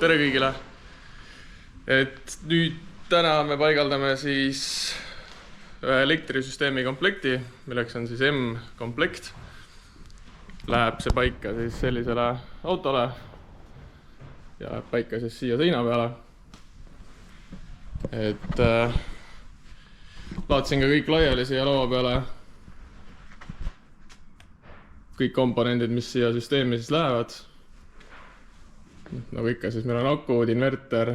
Tere kõigile! Et nüüd täna me paigaldame siis ühe elektrisüsteemi komplekti, milleks on siis M-komplekt. Läheb see paika siis sellisele autole ja läheb paika siis siia seina peale. Et laadsin ka kõik laiali siia laua peale. Kõik komponendid, mis siia süsteemi siis lähevad. Nagu ikka, siis meil on akud, inverter,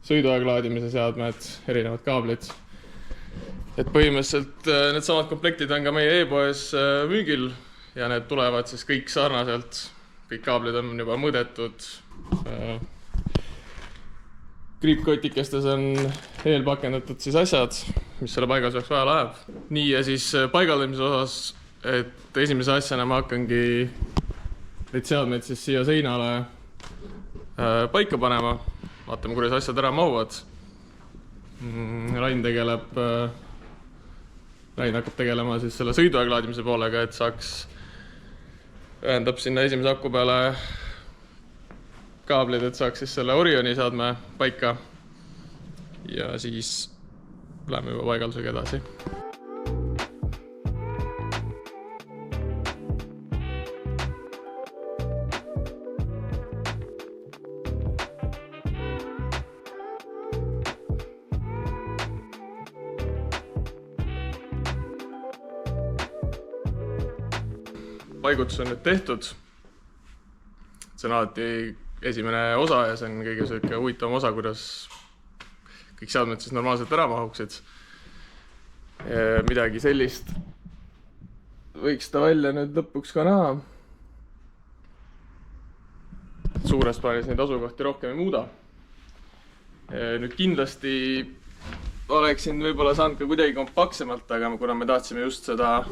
sõiduaeg laadimise seadmed, erinevad kaablid. Et põhimõtteliselt need samad komplektid on ka meie e-poes müügil ja need tulevad siis kõik sarnaselt. Kõik kaablid on juba mõõdetud. Kriipkotikestes on eelpakendatud siis asjad, mis selle paigaldamiseks vaja läheb. Nii ja siis paigaldamise osas, et esimese asjana ma hakkangi neid seadmeid siis siia seinale paika panema. Vaatame, kuidas asjad ära mahuvad. Rain hakkab tegelema siis selle sõiduaeg laadimise poolega, et saaks ühendab sinna esimese aku peale kaablid, et saaks siis selle Orioni seadme paika. Ja siis läheme juba paigaldusega edasi. Paigutus on nüüd tehtud. See on alati esimene osa ja see on kõige selline huvitavam osa, kuidas kõik seadmed siis normaalselt ära mahuksid. Midagi sellist võiks ta välja nüüd lõpuks ka näha. Suures plaanis neid asukohti rohkem ei muuda. Nüüd kindlasti oleksin võib-olla saanud ka kuidagi kompaktsemalt, aga kuna me tahtsime just seda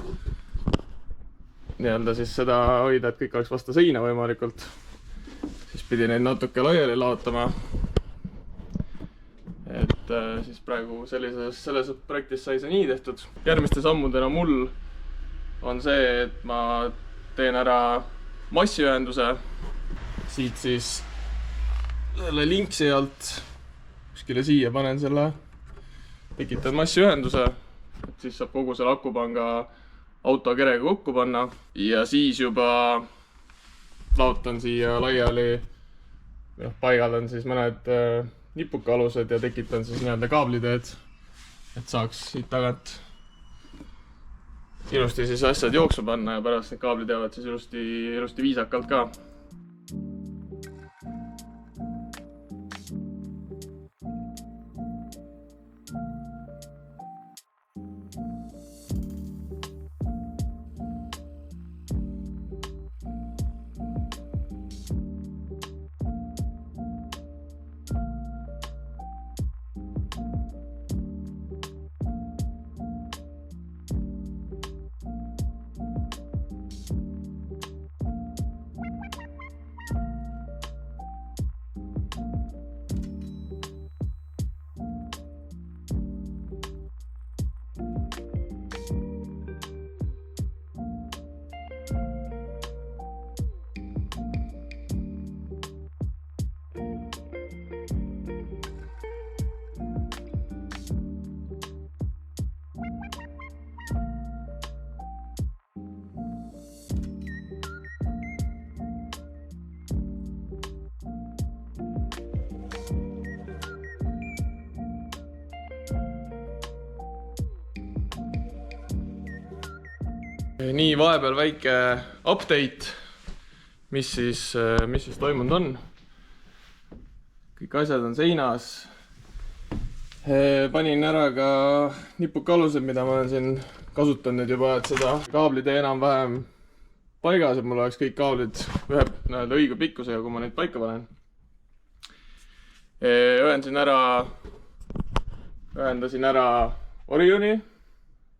siis seda hoida, et kõik oleks vastu seina võimalikult, siis pidi neid natuke laiali laotama. Et siis praegu selles projektis sai see nii tehtud. Järgmiste sammudena mul on see, et ma teen ära massiühenduse. Siit siis selle linksi alt kuskile siia panen selle tekitan massiühenduse, et siis saab kogu selle akupanga autokerega kokku panna ja siis juba laotan siia laiali, paigaldan siis mõned nipuka-alused ja tekitan siis nii-öelda kaabliteed, et saaks siit tagant ilusti siis asjad jooksu panna ja pärast need kaablid jäävad siis ilusti viisakalt ka. Nii vahepeal väike update, mis siis toimunud on. Kõik asjad on seinas. Panin ära ka nipuka-alused, mida ma olen siin kasutanud juba, et seda kaablid enam-vähem paigas, et mul oleks kõik kaablid ühe õige pikkusega, kui ma neid paika panen. Ühendasin ära Orioni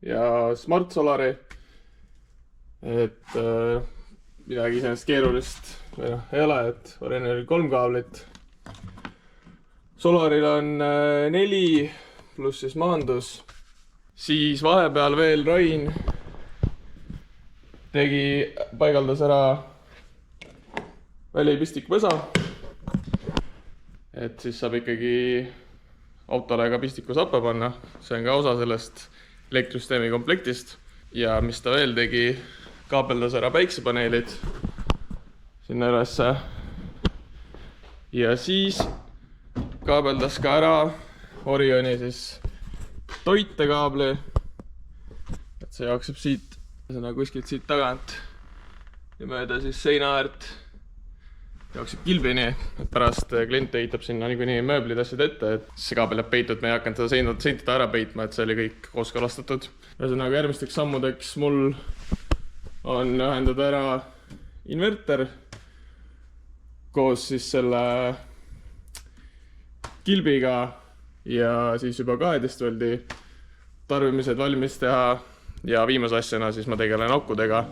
ja Smart Solari. Et midagi iseenesest keerulist ei ole, et Orionil 3 kaablit. Solaril on 4 pluss siis maandus. Siis vahepeal veel Rain paigaldas ära välipistikupesa. et siis saab ikkagi autole ka pistiku sappa panna. See on ka osa sellest elektrisüsteemi komplektist. Ja mis ta veel tegi, kaabeldas ära päiksepaneelid sinna ülesse. Ja siis kaabeldas ka ära Orioni siis toitekaabli. Et see jookseb siit, kuskilt siit tagant ja mööda siis seina äärt jookseb kilbini, et pärast klient ehitab sinna niikuinii mööblid asjad ette, et see kaabel jääb peitud, me ei hakanud seda seintida ära peitma, et see oli kõik kooskõlastatud. Ühesõnaga järgmisteks sammudeks mul on ühendada ära inverter koos siis selle kilbiga ja siis juba 12 voldi tarbimised valmis teha ja viimase asjana siis ma tegelen akudega.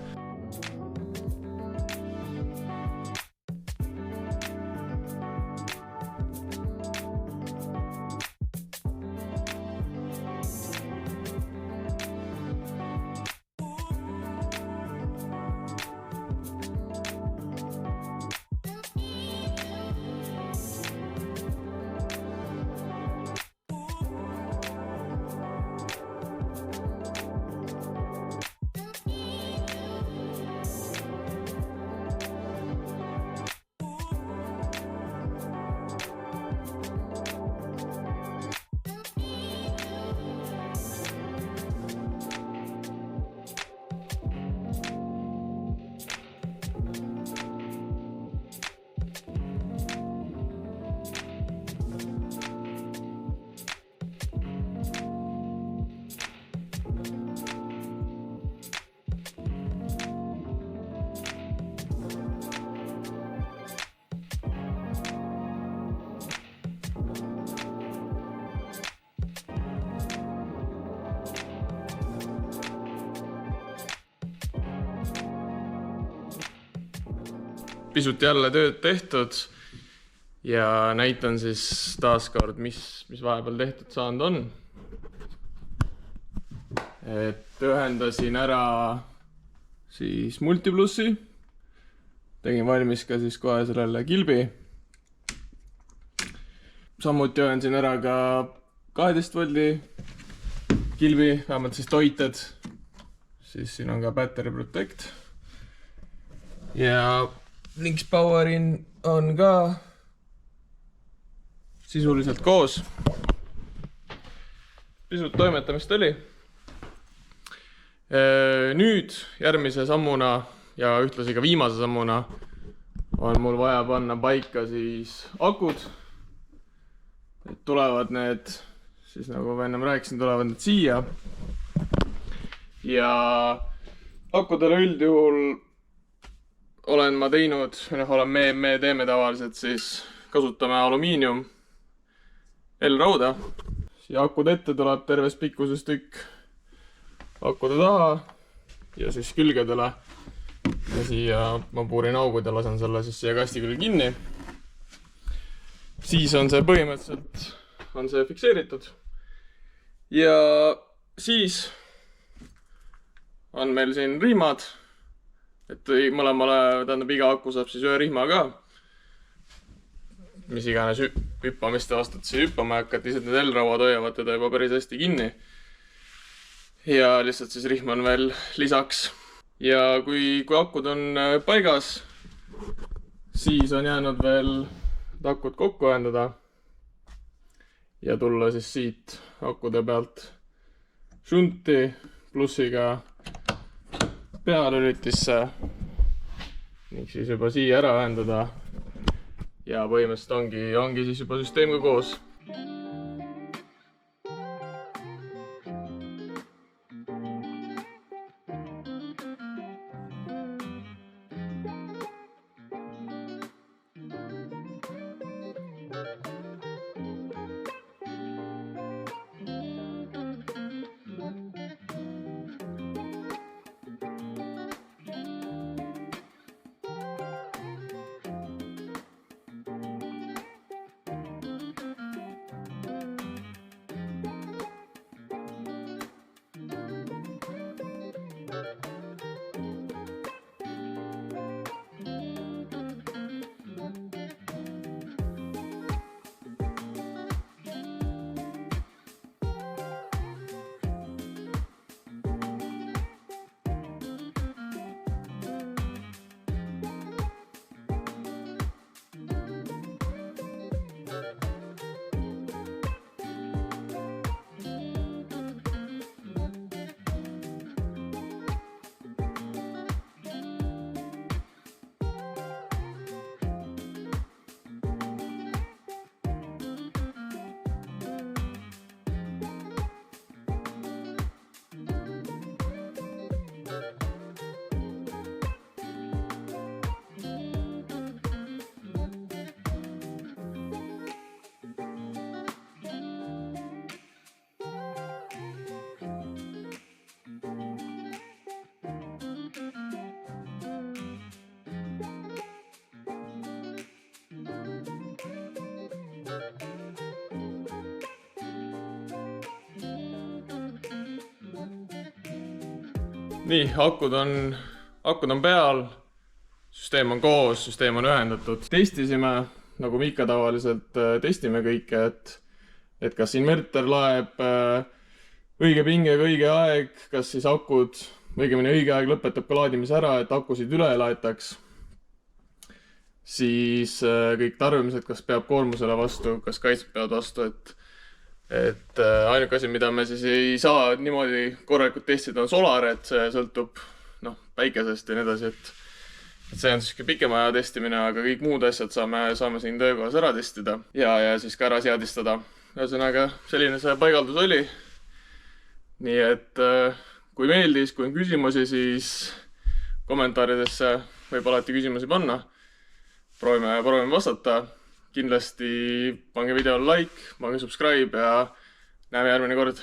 Pisut jälle tööd tehtud ja näitan siis taaskord, mis vahepeal tehtud saanud on. Et ühendasin ära siis multiplussi. Tegin valmis ka siis kohe sellele kilbi. Samuti ühendasin ära ka 12 voldi kilbi, vähemalt siis toited. Siis siin on ka battery protect. Ja Links Powerin on ka sisuliselt koos. Pisut toimetamist oli. Nüüd järgmise sammuna ja ühtlasi ka viimase sammuna on mul vaja panna paika siis akud. Et tulevad need, siis nagu ma ennem rääkisin, tulevad need siia. Ja akudele üldjuhul olen ma teinud, me teeme tavaliselt siis, kasutame alumiinium L-rauda. Siia akud ette tuleb terves pikkuses tükk akude taha ja siis külgedele. Ja siia ma puurin augud ja lasen selle siis siia kasti küll kinni. Siis on see põhimõtteliselt fikseeritud. Ja siis on meil siin rihmad. Et mõlemale, tähendab iga aku saab siis ühe rihma ka. Mis iganes hüppamiste vastat siis hüppama hakata, lihtsalt need L-rauad hoiavad teda juba päris hästi kinni. Ja lihtsalt siis rihm on veel lisaks. Ja kui akud on paigas, siis on jäänud veel akud kokku ühendada ja tulla siis siit akude pealt šunti plussiga pealülitisse ning siis juba siia ära ühendada ja põhimõtteliselt ongi siis juba süsteem ka koos. nii, akud on peal, süsteem on koos, süsteem on ühendatud. Testisime, nagu me ikka tavaliselt testime kõike, et kas inverter laeb õige pingega õige aeg, kas siis akud, õigemini õige aeg lõpetab ka laadimise ära, et akusid üle ei laetaks. Siis kõik tarbimised, kas peab koormusele vastu, kas kaitsed peavad vastu, et ainuke asi, mida me siis ei saa niimoodi korralikult testida, on solar, et see sõltub päikesest ja nii edasi, et see on siiski pikema aja testimine, aga kõik muud asjad saame siin töökohas ära testida ja siis ka ära seadistada. Ühesõnaga, selline see paigaldus oli. Nii et kui meeldis, kui on küsimusi, siis kommentaaridesse võib alati küsimusi panna. Proovime vastata. Kindlasti pange videole like, pange subscribe ja näeme järgmine kord.